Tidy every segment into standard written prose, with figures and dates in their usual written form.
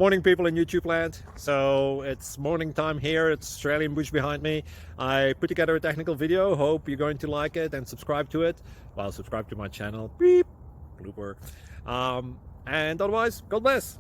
Morning, people in YouTube land. So it's morning time here. It's Australian bush behind me. I put together a technical video. Hope you're going to like it and subscribe to it. Well, subscribe to my channel. Beep. Blooper. And otherwise, God bless.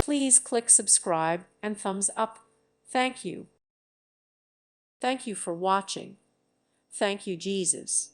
Please click subscribe and thumbs up. Thank you. Thank you for watching. Thank you, Jesus.